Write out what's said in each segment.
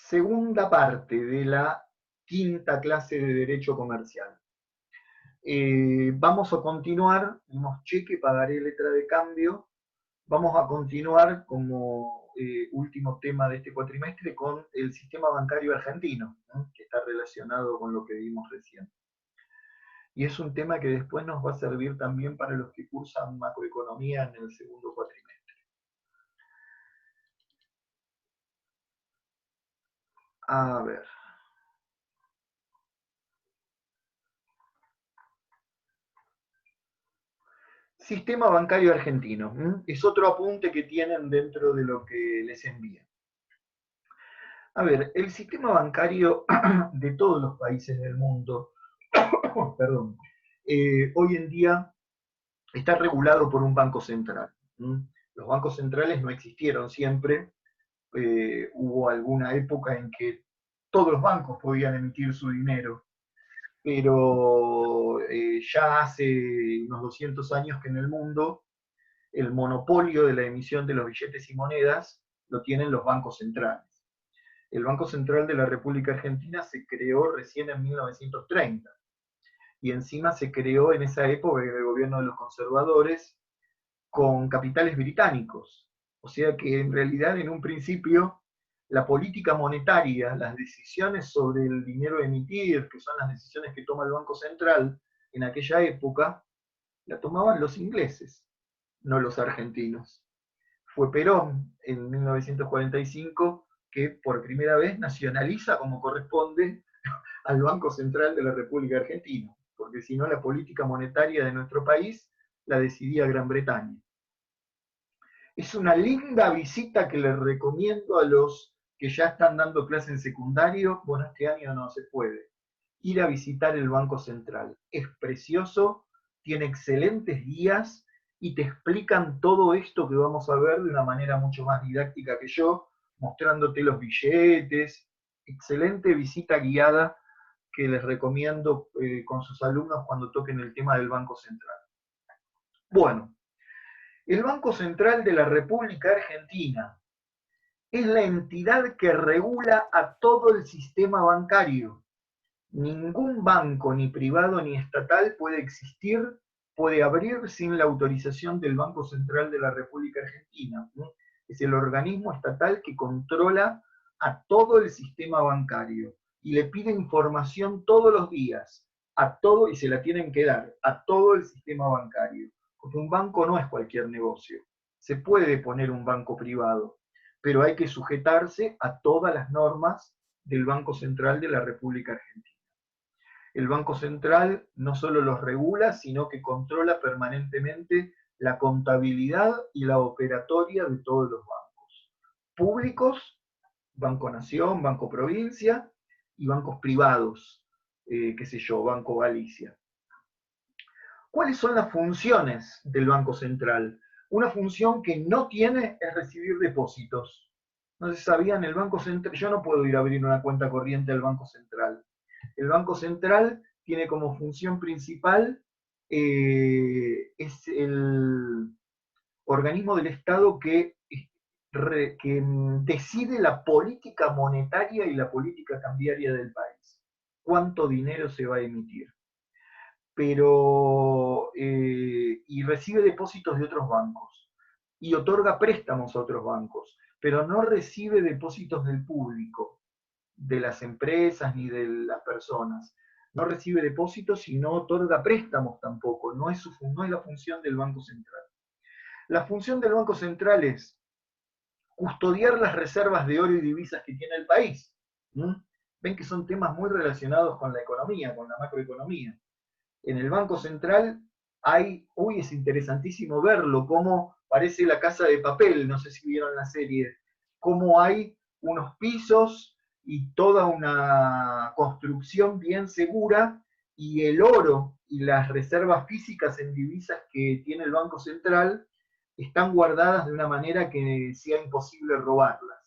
Segunda parte de la quinta clase de Derecho Comercial. Vamos a continuar, tenemos cheque, pagaré, letra de cambio. Vamos a continuar como último tema de este cuatrimestre con el sistema bancario argentino, ¿no? Que está relacionado con lo que vimos recién. Y es un tema que después nos va a servir también para los que cursan macroeconomía en el segundo cuatrimestre. A ver. Sistema bancario argentino. Es otro apunte que tienen dentro de lo que les envía. A ver, el sistema bancario de todos los países del mundo, perdón, hoy en día está regulado por un banco central. Los bancos centrales no existieron siempre. Hubo alguna época en que todos los bancos podían emitir su dinero, pero ya hace unos 200 años que en el mundo el monopolio de la emisión de los billetes y monedas lo tienen los bancos centrales. El Banco Central de la República Argentina se creó recién en 1930 y encima se creó en esa época en el gobierno de los conservadores con capitales británicos. O sea que en realidad en un principio la política monetaria, las decisiones sobre el dinero a emitir, que son las decisiones que toma el Banco Central en aquella época, la tomaban los ingleses, no los argentinos. Fue Perón en 1945 que por primera vez nacionaliza como corresponde al Banco Central de la República Argentina, porque si no la política monetaria de nuestro país la decidía Gran Bretaña. Es una linda visita que les recomiendo a los que ya están dando clase en secundario. Bueno, este año no se puede. Ir a visitar el Banco Central. Es precioso, tiene excelentes guías y te explican todo esto que vamos a ver de una manera mucho más didáctica que yo, mostrándote los billetes. Excelente visita guiada que les recomiendo con sus alumnos cuando toquen el tema del Banco Central. Bueno, el Banco Central de la República Argentina es la entidad que regula a todo el sistema bancario. Ningún banco, ni privado ni estatal, puede existir, puede abrir sin la autorización del Banco Central de la República Argentina. Es el organismo estatal que controla a todo el sistema bancario y le pide información todos los días a todo, y se la tienen que dar a todo el sistema bancario, porque un banco no es cualquier negocio. Se puede poner un banco privado, pero hay que sujetarse a todas las normas del Banco Central de la República Argentina. El Banco Central no solo los regula, sino que controla permanentemente la contabilidad y la operatoria de todos los bancos. Públicos, Banco Nación, Banco Provincia, y bancos privados, qué sé yo, Banco Galicia. ¿Cuáles son las funciones del Banco Central? Una función que no tiene es recibir depósitos. No se sabían, el Banco Central, yo no puedo ir a abrir una cuenta corriente al Banco Central. El Banco Central tiene como función principal, es el organismo del Estado que decide la política monetaria y la política cambiaria del país. Cuánto dinero se va a emitir. Y recibe depósitos de otros bancos y otorga préstamos a otros bancos, pero no recibe depósitos del público, de las empresas ni de las personas. No recibe depósitos y no otorga préstamos tampoco. No es la función del Banco Central. La función del Banco Central es custodiar las reservas de oro y divisas que tiene el país. Ven que son temas muy relacionados con la economía, con la macroeconomía. En el Banco Central hoy es interesantísimo verlo, cómo parece La Casa de Papel, no sé si vieron la serie, cómo hay unos pisos y toda una construcción bien segura, y el oro y las reservas físicas en divisas que tiene el Banco Central están guardadas de una manera que sea imposible robarlas.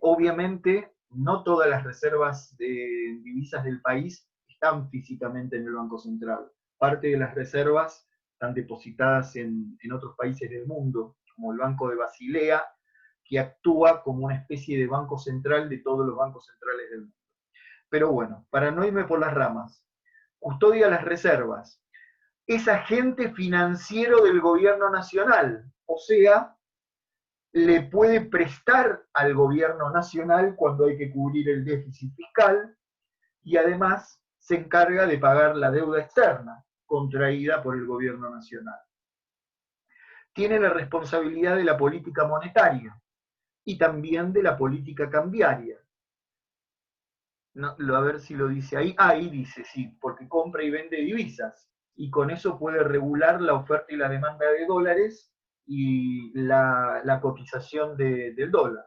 Obviamente, no todas las reservas de divisas del país están físicamente en el Banco Central. Parte de las reservas están depositadas en otros países del mundo, como el Banco de Basilea, que actúa como una especie de banco central de todos los bancos centrales del mundo. Pero bueno, para no irme por las ramas, custodia las reservas, es agente financiero del gobierno nacional, o sea, le puede prestar al gobierno nacional cuando hay que cubrir el déficit fiscal y además se encarga de pagar la deuda externa contraída por el gobierno nacional. Tiene la responsabilidad de la política monetaria y también de la política cambiaria. No, a ver si lo dice ahí. Ahí dice, sí, porque compra y vende divisas y con eso puede regular la oferta y la demanda de dólares y la cotización del dólar.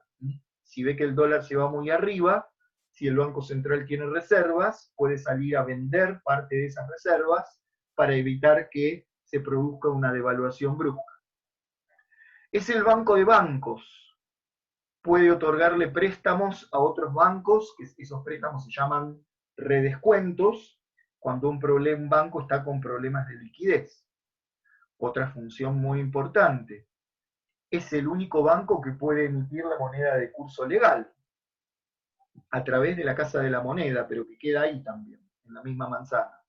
Si ve que el dólar se va muy arriba, si el Banco Central tiene reservas, puede salir a vender parte de esas reservas para evitar que se produzca una devaluación brusca. Es el banco de bancos. Puede otorgarle préstamos a otros bancos, que esos préstamos se llaman redescuentos, cuando un banco está con problemas de liquidez. Otra función muy importante, es el único banco que puede emitir la moneda de curso legal, a través de la Casa de la Moneda, pero que queda ahí también, en la misma manzana.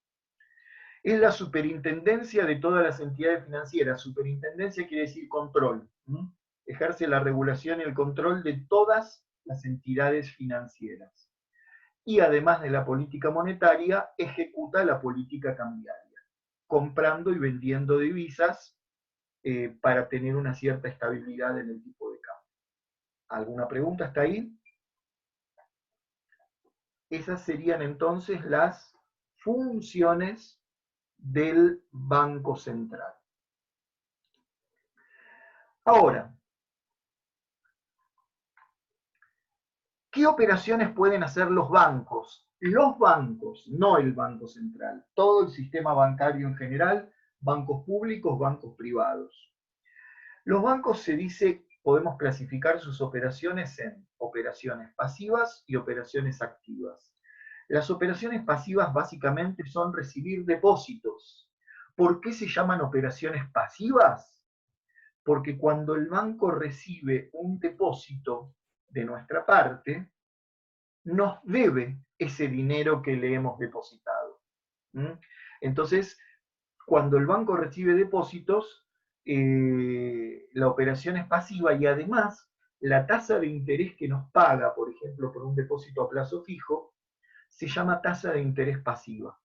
Es la superintendencia de todas las entidades financieras. Superintendencia quiere decir control. Ejerce la regulación y el control de todas las entidades financieras. Y además de la política monetaria, ejecuta la política cambiaria, comprando y vendiendo divisas para tener una cierta estabilidad en el tipo de cambio. ¿Alguna pregunta hasta ahí? Esas serían entonces las funciones del Banco Central. Ahora, ¿qué operaciones pueden hacer los bancos? Los bancos, no el Banco Central, todo el sistema bancario en general, bancos públicos, bancos privados. Los bancos se dice, podemos clasificar sus operaciones en operaciones pasivas y operaciones activas. Las operaciones pasivas básicamente son recibir depósitos. ¿Por qué se llaman operaciones pasivas? Porque cuando el banco recibe un depósito de nuestra parte, nos debe ese dinero que le hemos depositado. Entonces, cuando el banco recibe depósitos, la operación es pasiva y además la tasa de interés que nos paga, por ejemplo, por un depósito a plazo fijo, se llama tasa de interés pasiva.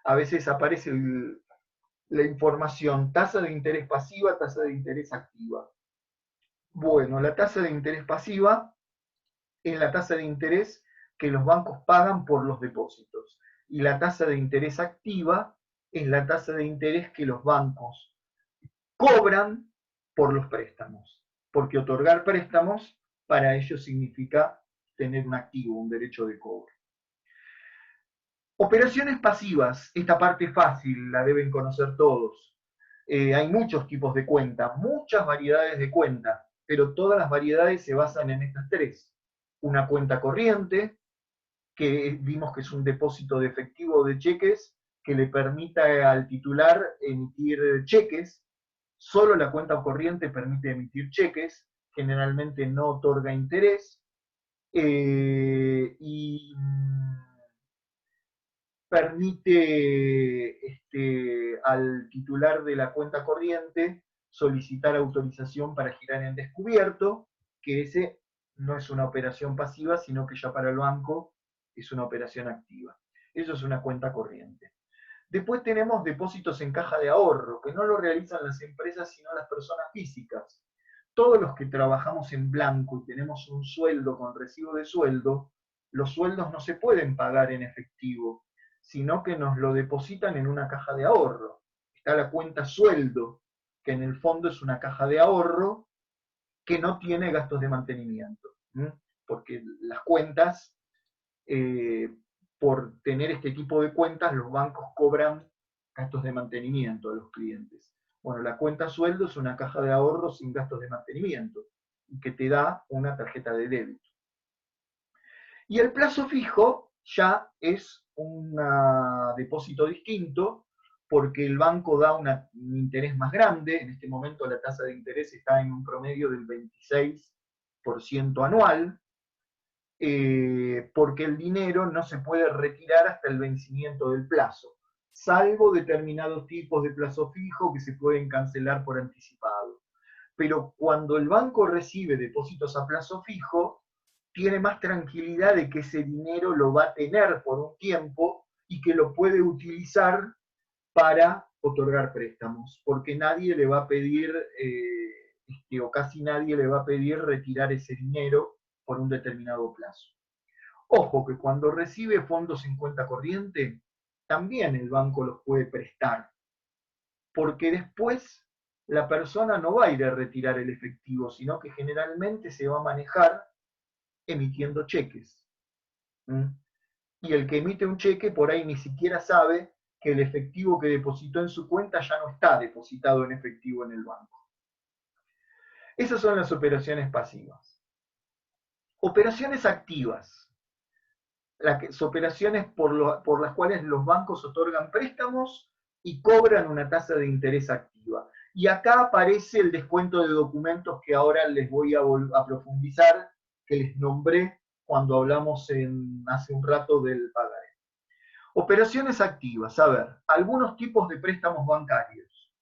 A veces aparece la información tasa de interés pasiva, tasa de interés activa. Bueno, la tasa de interés pasiva es la tasa de interés que los bancos pagan por los depósitos. Y la tasa de interés activa es la tasa de interés que los bancos cobran por los préstamos. Porque otorgar préstamos para ellos significa tener un activo, un derecho de cobro. Operaciones pasivas, esta parte fácil, la deben conocer todos. Hay muchos tipos de cuenta, muchas variedades de cuenta, pero todas las variedades se basan en estas tres. Una cuenta corriente, que vimos que es un depósito de efectivo de cheques que le permita al titular emitir cheques. Solo la cuenta corriente permite emitir cheques, generalmente no otorga interés. Y permite al titular de la cuenta corriente solicitar autorización para girar en descubierto, que ese no es una operación pasiva, sino que ya para el banco es una operación activa. Eso es una cuenta corriente. Después tenemos depósitos en caja de ahorro, que no lo realizan las empresas, sino las personas físicas. Todos los que trabajamos en blanco y tenemos un sueldo con recibo de sueldo, los sueldos no se pueden pagar en efectivo, sino que nos lo depositan en una caja de ahorro. Está la cuenta sueldo, que en el fondo es una caja de ahorro que no tiene gastos de mantenimiento, porque las cuentas, por tener este tipo de cuentas, los bancos cobran gastos de mantenimiento a los clientes. Bueno, la cuenta sueldo es una caja de ahorro sin gastos de mantenimiento y que te da una tarjeta de débito. Y el plazo fijo ya es un depósito distinto, porque el banco da un interés más grande. En este momento la tasa de interés está en un promedio del 26% anual, porque el dinero no se puede retirar hasta el vencimiento del plazo, salvo determinados tipos de plazo fijo que se pueden cancelar por anticipado. Pero cuando el banco recibe depósitos a plazo fijo, tiene más tranquilidad de que ese dinero lo va a tener por un tiempo y que lo puede utilizar para otorgar préstamos, porque nadie le va a pedir, o casi nadie le va a pedir retirar ese dinero por un determinado plazo. Ojo que cuando recibe fondos en cuenta corriente, también el banco los puede prestar, porque después la persona no va a ir a retirar el efectivo, sino que generalmente se va a manejar emitiendo cheques. ¿Mm? Y el que emite un cheque por ahí ni siquiera sabe que el efectivo que depositó en su cuenta ya no está depositado en efectivo en el banco. Esas son las operaciones pasivas. Operaciones activas. Las operaciones por las cuales los bancos otorgan préstamos y cobran una tasa de interés activa. Y acá aparece el descuento de documentos que ahora les voy a profundizar, que les nombré cuando hablamos hace un rato del pagaré. Operaciones activas, a ver, algunos tipos de préstamos bancarios.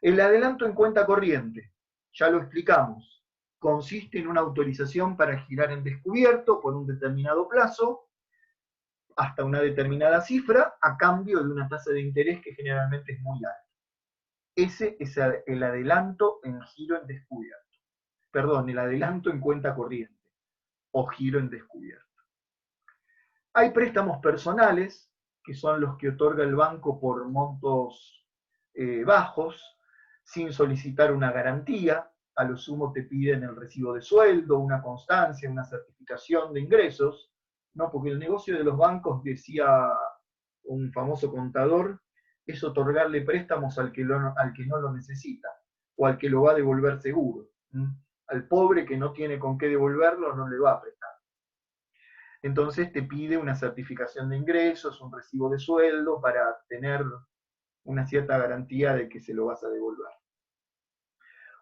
El adelanto en cuenta corriente, ya lo explicamos, consiste en una autorización para girar en descubierto por un determinado plazo, hasta una determinada cifra, a cambio de una tasa de interés que generalmente es muy alta. Ese es el adelanto en giro en descubierto. Perdón, el adelanto en cuenta corriente o giro en descubierto. Hay préstamos personales, que son los que otorga el banco por montos bajos, sin solicitar una garantía. A lo sumo te piden el recibo de sueldo, una constancia, una certificación de ingresos, ¿no? Porque el negocio de los bancos, decía un famoso contador, es otorgarle préstamos al que no lo necesita, o al que lo va a devolver seguro. Al pobre que no tiene con qué devolverlo no le va a prestar. Entonces te pide una certificación de ingresos, un recibo de sueldo para tener una cierta garantía de que se lo vas a devolver.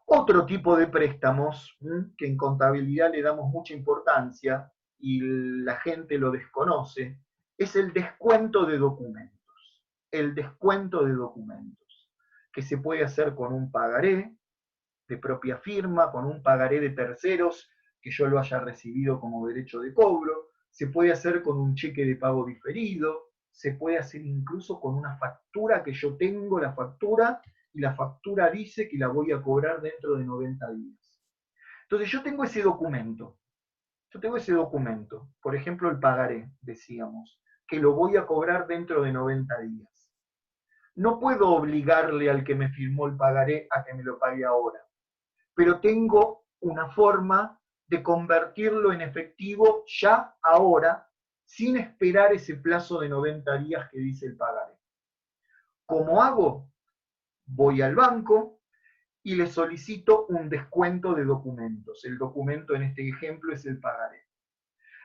Otro tipo de préstamos, que en contabilidad le damos mucha importancia y la gente lo desconoce, es el descuento de documentos. El descuento de documentos, que se puede hacer con un pagaré de propia firma, con un pagaré de terceros que yo lo haya recibido como derecho de cobro, se puede hacer con un cheque de pago diferido, se puede hacer incluso con una factura que yo tengo, la factura, y la factura dice que la voy a cobrar dentro de 90 días. Entonces yo tengo ese documento, por ejemplo el pagaré, decíamos, que lo voy a cobrar dentro de 90 días. No puedo obligarle al que me firmó el pagaré a que me lo pague ahora, pero tengo una forma de convertirlo en efectivo ya ahora, sin esperar ese plazo de 90 días que dice el pagaré. ¿Cómo hago? Voy al banco y le solicito un descuento de documentos. El documento en este ejemplo es el pagaré.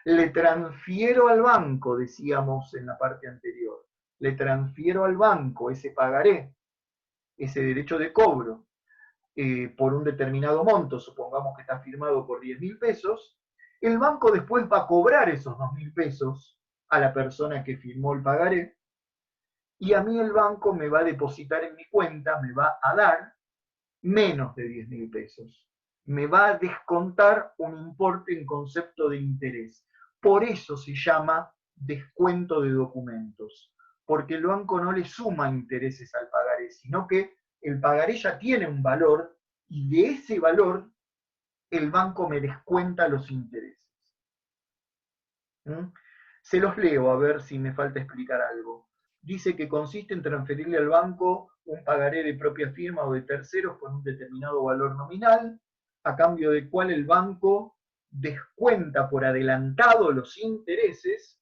Le transfiero al banco, decíamos en la parte anterior, le transfiero al banco ese pagaré, ese derecho de cobro, por un determinado monto, supongamos que está firmado por 10.000 pesos, el banco después va a cobrar esos 2.000 pesos a la persona que firmó el pagaré, y a mí el banco me va a depositar en mi cuenta, me va a dar menos de 10.000 pesos. Me va a descontar un importe en concepto de interés. Por eso se llama descuento de documentos, porque el banco no le suma intereses al pagaré, sino que el pagaré ya tiene un valor y de ese valor el banco me descuenta los intereses. Se los leo a ver si me falta explicar algo. Dice que consiste en transferirle al banco un pagaré de propia firma o de terceros con un determinado valor nominal, a cambio del cual el banco descuenta por adelantado los intereses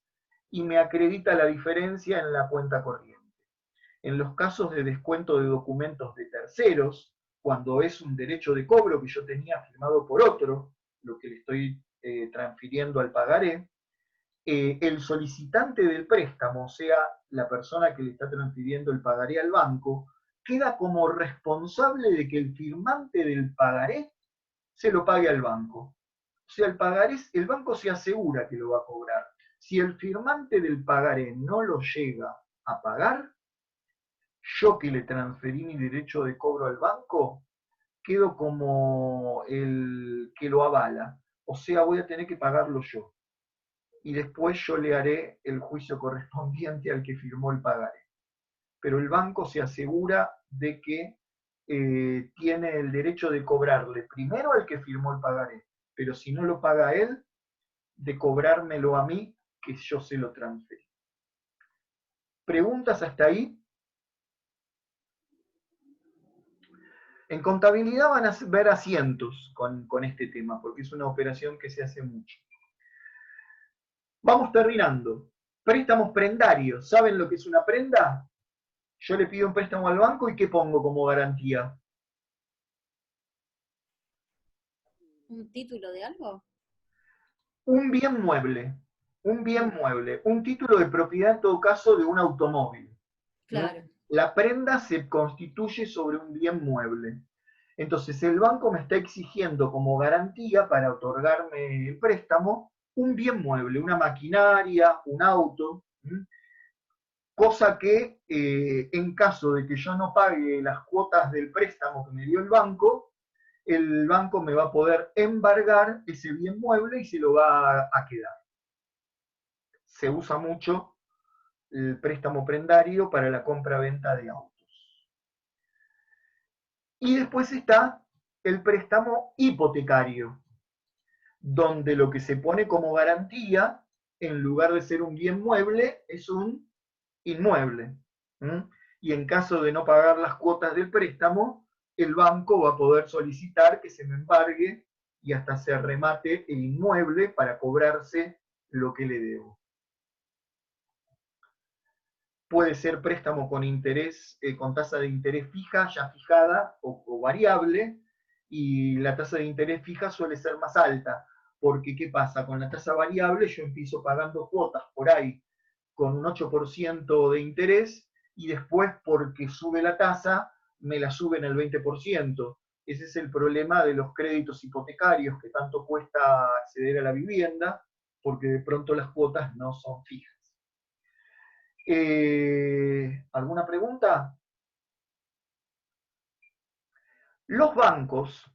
y me acredita la diferencia en la cuenta corriente. En los casos de descuento de documentos de terceros, cuando es un derecho de cobro que yo tenía firmado por otro, lo que le estoy transfiriendo al pagaré, el solicitante del préstamo, o sea, la persona que le está transfiriendo el pagaré al banco, queda como responsable de que el firmante del pagaré se lo pague al banco. O sea, el banco se asegura que lo va a cobrar. Si el firmante del pagaré no lo llega a pagar, yo que le transferí mi derecho de cobro al banco, quedo como el que lo avala. O sea, voy a tener que pagarlo yo. Y después yo le haré el juicio correspondiente al que firmó el pagaré. Pero el banco se asegura de que tiene el derecho de cobrarle primero al que firmó el pagaré, pero si no lo paga él, de cobrármelo a mí, que yo se lo transferí. ¿Preguntas hasta ahí? En contabilidad van a ver asientos con este tema, porque es una operación que se hace mucho. Vamos terminando. Préstamos prendarios. ¿Saben lo que es una prenda? Yo le pido un préstamo al banco y ¿qué pongo como garantía? ¿Un título de algo? Un bien mueble. Un bien mueble. Un título de propiedad en todo caso de un automóvil. Claro. La prenda se constituye sobre un bien mueble. Entonces el banco me está exigiendo como garantía para otorgarme el préstamo un bien mueble, una maquinaria, un auto, cosa que en caso de que yo no pague las cuotas del préstamo que me dio el banco me va a poder embargar ese bien mueble y se lo va a quedar. Se usa mucho el préstamo prendario para la compra-venta de autos. Y después está el préstamo hipotecario, donde lo que se pone como garantía, en lugar de ser un bien mueble, es un inmueble. Y en caso de no pagar las cuotas del préstamo, el banco va a poder solicitar que se me embargue y hasta se remate el inmueble para cobrarse lo que le debo. Puede ser préstamo con interés, con tasa de interés fija, ya fijada o variable, y la tasa de interés fija suele ser más alta, porque ¿qué pasa? Con la tasa variable yo empiezo pagando cuotas por ahí con un 8% de interés y después porque sube la tasa me la suben el 20%. Ese es el problema de los créditos hipotecarios que tanto cuesta acceder a la vivienda porque de pronto las cuotas no son fijas. ¿Alguna pregunta? Los bancos,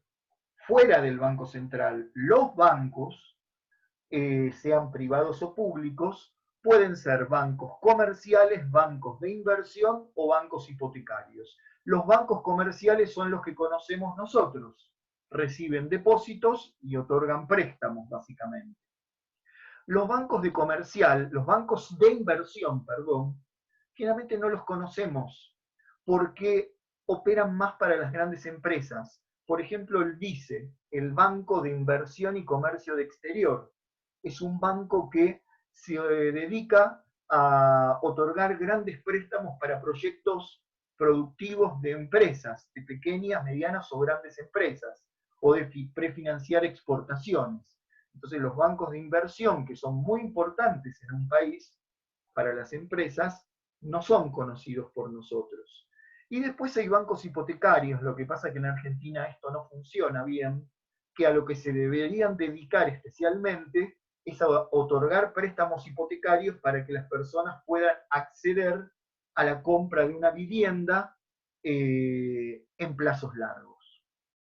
fuera del Banco Central, los bancos, sean privados o públicos, pueden ser bancos comerciales, bancos de inversión o bancos hipotecarios. Los bancos comerciales son los que conocemos nosotros. Reciben depósitos y otorgan préstamos, básicamente. Los bancos los bancos de inversión, perdón, generalmente no los conocemos porque operan más para las grandes empresas. Por ejemplo, el BICE, el Banco de Inversión y Comercio de Exterior, es un banco que se dedica a otorgar grandes préstamos para proyectos productivos de empresas, de pequeñas, medianas o grandes empresas, o de prefinanciar exportaciones. Entonces los bancos de inversión, que son muy importantes en un país para las empresas, no son conocidos por nosotros. Y después hay bancos hipotecarios, lo que pasa es que en Argentina esto no funciona bien, que a lo que se deberían dedicar especialmente es a otorgar préstamos hipotecarios para que las personas puedan acceder a la compra de una vivienda en plazos largos.